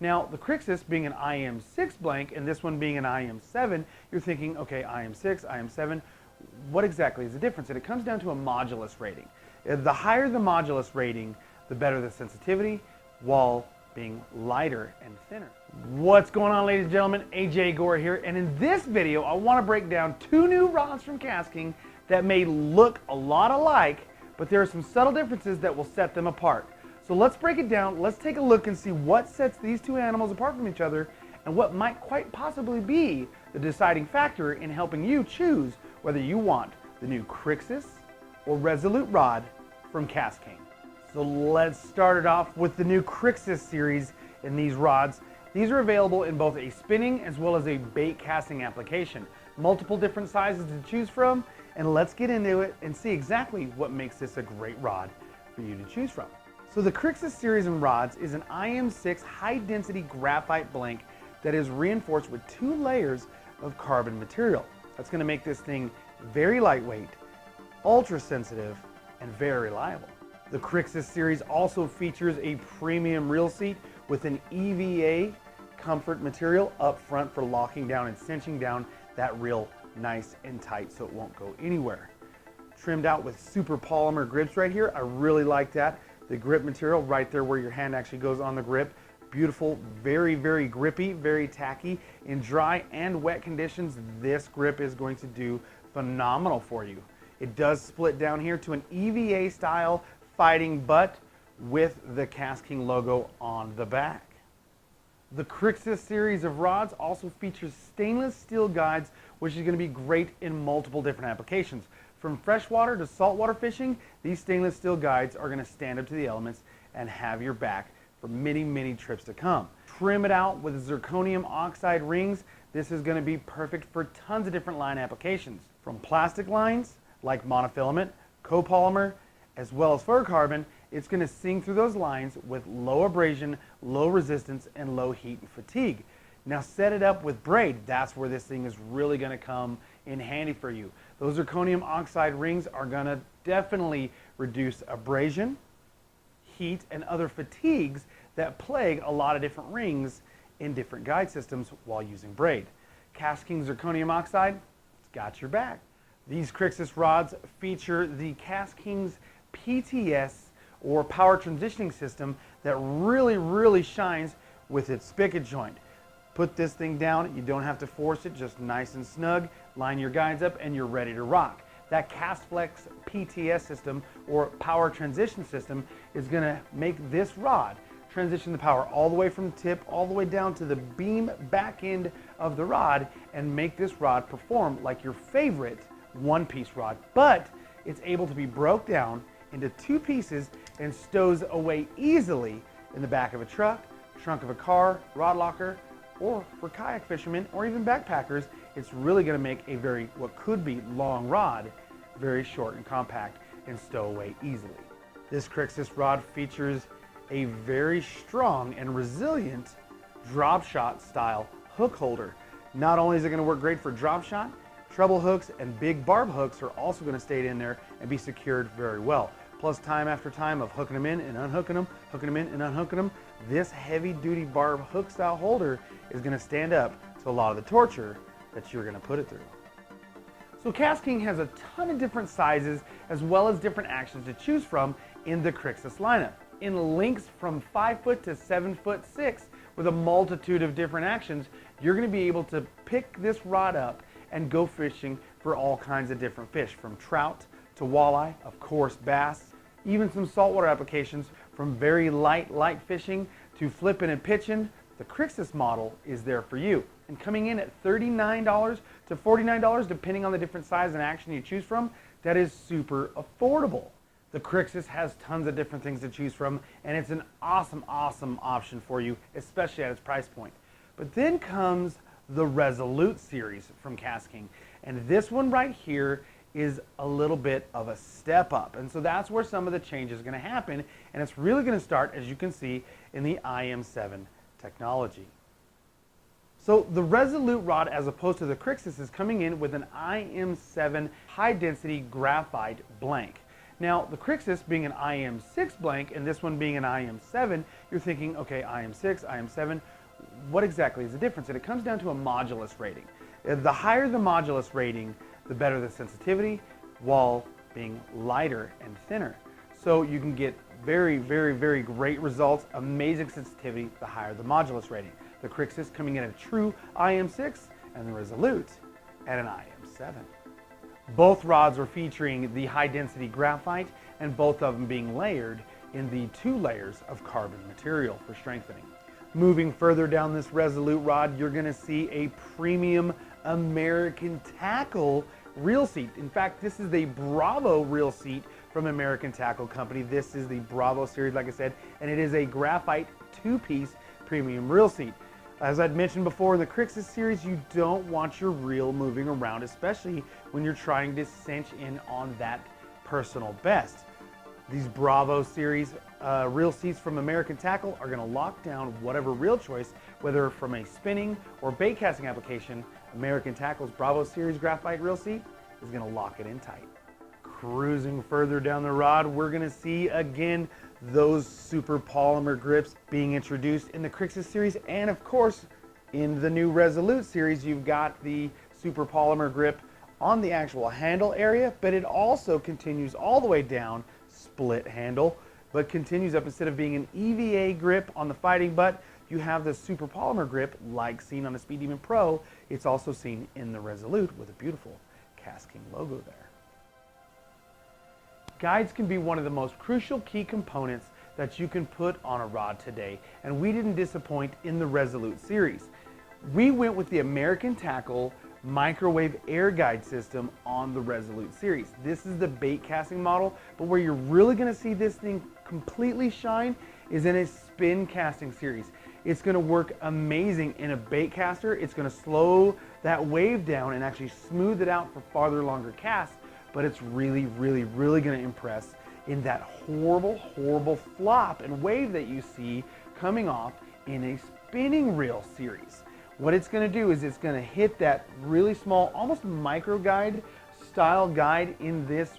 Now, the Crixus being an IM6 blank and this one being an IM7, you're thinking, okay, IM6, IM7, what exactly is the difference? And it comes down to a modulus rating. The higher the modulus rating, the better the sensitivity, while being lighter and thinner. What's going on, ladies and gentlemen? AJ Gore here, and in this video, I want to break down two new rods from KastKing that may look a lot alike, but there are some subtle differences that will set them apart. So let's break it down, let's take a look and see what sets these two animals apart from each other and what might quite possibly be the deciding factor in helping you choose whether you want the new Crixus or Resolute rod from KastKing. So let's start it off with the new Crixus series in these rods. These are available in both a spinning as well as a bait casting application. Multiple different sizes to choose from, and let's get into it and see exactly what makes this a great rod for you to choose from. So the Crixus series of rods is an IM6 high-density graphite blank that is reinforced with 2 layers of carbon material. That's going to make this thing very lightweight, ultra-sensitive, and very reliable. The Crixus series also features a premium reel seat with an EVA comfort material up front for locking down and cinching down that reel nice and tight so it won't go anywhere. Trimmed out with super polymer grips right here. I really like that. The grip material right there where your hand actually goes on the grip. Beautiful, very, very grippy, very tacky. In dry and wet conditions, this grip is going to do phenomenal for you. It does split down here to an EVA style fighting butt with the KastKing logo on the back. The Crixus series of rods also features stainless steel guides, which is going to be great in multiple different applications. From freshwater to saltwater fishing, these stainless steel guides are going to stand up to the elements and have your back for many, many trips to come. Trim it out with zirconium oxide rings. This is going to be perfect for tons of different line applications. From plastic lines like monofilament, copolymer, as well as fluorocarbon, it's going to sing through those lines with low abrasion, low resistance, and low heat and fatigue. Now set it up with braid. That's where this thing is really going to come in handy for you. Those zirconium oxide rings are going to definitely reduce abrasion, heat, and other fatigues that plague a lot of different rings in different guide systems while using braid. KastKing zirconium oxide, it's got your back. These Crixus rods feature the KastKing's PTS or power transitioning system that really shines with its spigot joint. Put this thing down, you don't have to force it, just nice and snug, line your guides up, and you're ready to rock. That KastFlex PTS system or power transition system is going to make this rod transition the power all the way from the tip all the way down to the beam back end of the rod and make this rod perform like your favorite one-piece rod, but it's able to be broke down into 2 pieces and stows away easily in the back of a truck, trunk of a car, rod locker, or for kayak fishermen or even backpackers. It's really going to make a what could be long rod very short and compact and stow away easily. This Crixus rod features a very strong and resilient drop shot style hook holder. Not only is it going to work great for drop shot, treble hooks and big barb hooks are also going to stay in there and be secured very well. Plus, time after time of hooking them in and unhooking them, hooking them in and unhooking them, this heavy duty barb hook style holder is going to stand up to a lot of the torture that you're going to put it through. So KastKing has a ton of different sizes as well as different actions to choose from in the Crixus lineup. In lengths from 5 foot to 7'6" with a multitude of different actions, you're going to be able to pick this rod up and go fishing for all kinds of different fish, from trout to walleye, of course bass, even some saltwater applications. From very light fishing to flipping and pitching, the Crixus model is there for you. And coming in at $39 to $49, depending on the different size and action you choose from, that is super affordable. The Crixus has tons of different things to choose from, and it's an awesome option for you, especially at its price point. But then comes the Resolute series from KastKing, and this one right here is a little bit of a step up, and so that's where some of the change is going to happen, and it's really going to start, as you can see, in the IM7 technology. So the Resolute rod, as opposed to the Crixus, is coming in with an IM7 high-density graphite blank. Now, the Crixus being an IM6 blank and this one being an IM7, you're thinking, okay, IM6, IM7, what exactly is the difference? And it comes down to a modulus rating. The higher the modulus rating, the better the sensitivity, while being lighter and thinner. So you can get very, very, very great results, amazing sensitivity, the higher the modulus rating. The Crixus coming in at a true IM6 and the Resolute at an IM7. Both rods are featuring the high density graphite and both of them being layered in the 2 layers of carbon material for strengthening. Moving further down this Resolute rod, you're going to see a premium American Tackle reel seat. In fact, this is the Bravo reel seat from American Tackle Company. This is the Bravo series, like I said, and it is a graphite 2-piece premium reel seat. As I'd mentioned before, in the Crixus series, you don't want your reel moving around, especially when you're trying to cinch in on that personal best. These Bravo series reel seats from American Tackle are going to lock down whatever reel choice, whether from a spinning or bait casting application. American Tackle's Bravo series graphite reel seat is going to lock it in tight. Cruising further down the rod, we're going to see again those super polymer grips being introduced in the Crixus series, and of course in the new Resolute series you've got the super polymer grip on the actual handle area, but it also continues all the way down, split handle, but continues up. Instead of being an EVA grip on the fighting butt, you have the super polymer grip like seen on the Speed Demon Pro. It's also seen in the Resolute with a beautiful KastKing logo there. Guides can be one of the most crucial key components that you can put on a rod today, and we didn't disappoint in the Resolute series. We went with the American Tackle microwave air guide system on the Resolute series. This is the bait casting model, but where you're really going to see this thing completely shine is in a spin casting series. It's going to work amazing in a bait caster. It's going to slow that wave down and actually smooth it out for farther, longer casts, but it's really, really, really going to impress in that horrible, horrible flop and wave that you see coming off in a spinning reel series. What it's going to do is it's going to hit that really small, almost micro guide style guide in this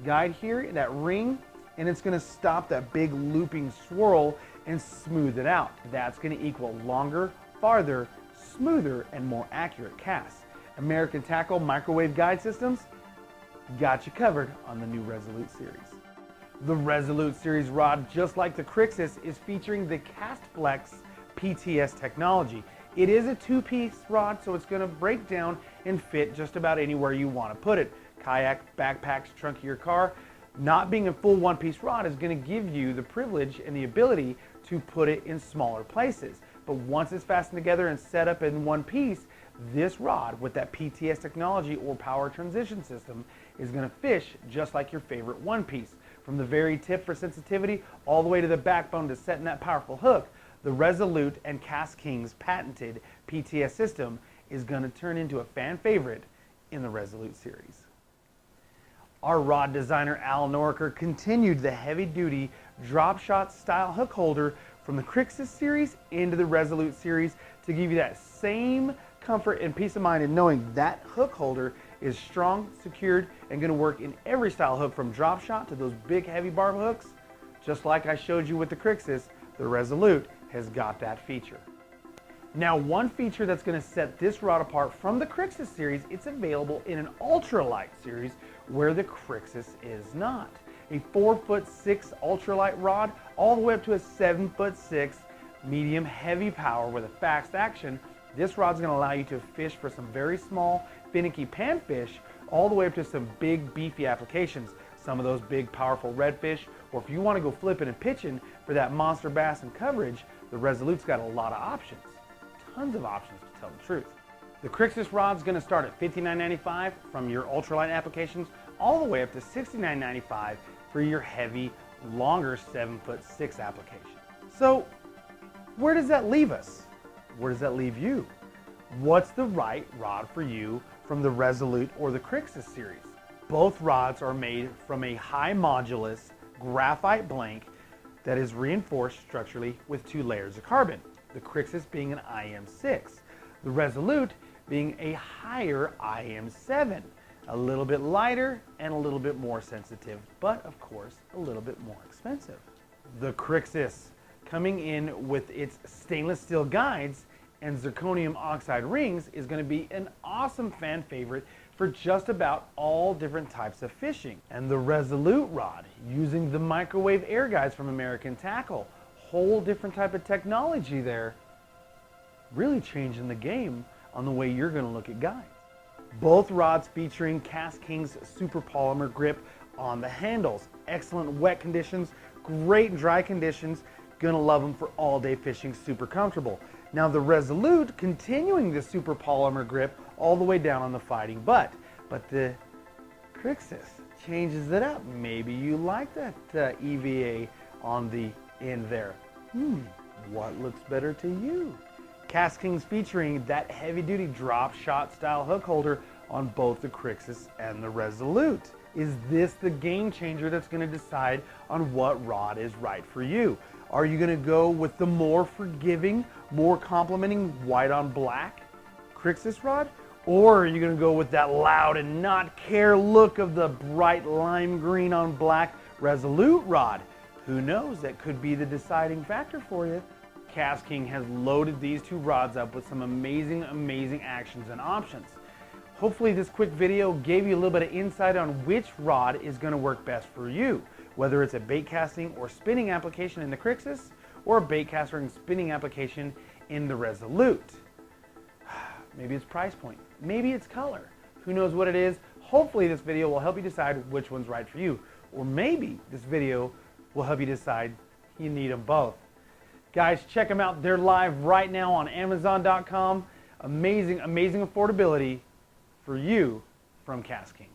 guide here, that ring, and it's going to stop that big looping swirl and smooth it out. That's going to equal longer, farther, smoother, and more accurate casts. American Tackle microwave guide systems got you covered on the new Resolute series. The Resolute series rod, just like the Crixus, is featuring the CastFlex PTS technology. It is a 2-piece rod, so it's going to break down and fit just about anywhere you want to put it. Kayak, backpacks, trunk of your car. Not being a full 1-piece rod is going to give you the privilege and the ability to put it in smaller places. But once it's fastened together and set up in one piece, this rod with that PTS technology or power transition system is going to fish just like your favorite 1-piece. From the very tip for sensitivity all the way to the backbone to setting that powerful hook, the Resolute and KastKing's patented PTS system is going to turn into a fan favorite in the Resolute series. Our rod designer Al Noriker continued the heavy-duty drop shot style hook holder from the Crixus series into the Resolute series to give you that same comfort and peace of mind in knowing that hook holder is strong, secured, and going to work in every style hook from drop shot to those big heavy barb hooks. Just like I showed you with the Crixus, the Resolute has got that feature. Now, one feature that's going to set this rod apart from the Crixus series, it's available in an ultralight series where the Crixus is not. A 4'6" ultralight rod all the way up to a 7'6" medium heavy power with a fast action. This rod's going to allow you to fish for some very small, finicky panfish all the way up to some big, beefy applications. Some of those big, powerful redfish, or if you want to go flipping and pitching for that monster bass and coverage, the Resolute's got a lot of options. Tons of options, to tell the truth. The Crixus rod's going to start at $59.95 from your ultralight applications all the way up to $69.95 for your heavy, longer 7'6" application. So, where does that leave us? Where does that leave you? What's the right rod for you from the Resolute or the Crixus series? Both rods are made from a high modulus graphite blank that is reinforced structurally with 2 layers of carbon. The Crixus being an IM6, the Resolute being a higher IM7, a little bit lighter and a little bit more sensitive, but of course a little bit more expensive. The Crixus coming in with its stainless steel guides and zirconium oxide rings is going to be an awesome fan favorite for just about all different types of fishing. And the Resolute rod, using the microwave air guides from American Tackle, whole different type of technology there, really changing the game on the way you're going to look at guides. Both rods featuring KastKing's super polymer grip on the handles. Excellent wet conditions, great dry conditions. Gonna love them for all day fishing, super comfortable. Now the Resolute continuing the super polymer grip all the way down on the fighting butt. But the Crixus changes it up. Maybe you like that EVA on the end there. What looks better to you? KastKing's featuring that heavy duty drop shot style hook holder on both the Crixus and the Resolute. Is this the game changer that's going to decide on what rod is right for you? Are you going to go with the more forgiving, more complimenting white on black Crixus rod? Or are you going to go with that loud and not care look of the bright lime green on black Resolute rod? Who knows, that could be the deciding factor for you. KastKing has loaded these two rods up with some amazing, amazing actions and options. Hopefully this quick video gave you a little bit of insight on which rod is going to work best for you, whether it's a bait casting or spinning application in the Crixus or a bait caster and spinning application in the Resolute. Maybe it's price point, maybe it's color. Who knows what it is? Hopefully this video will help you decide which one's right for you. Or maybe this video will help you decide you need them both. Guys, check them out. They're live right now on Amazon.com. Amazing, amazing affordability for you from KastKing.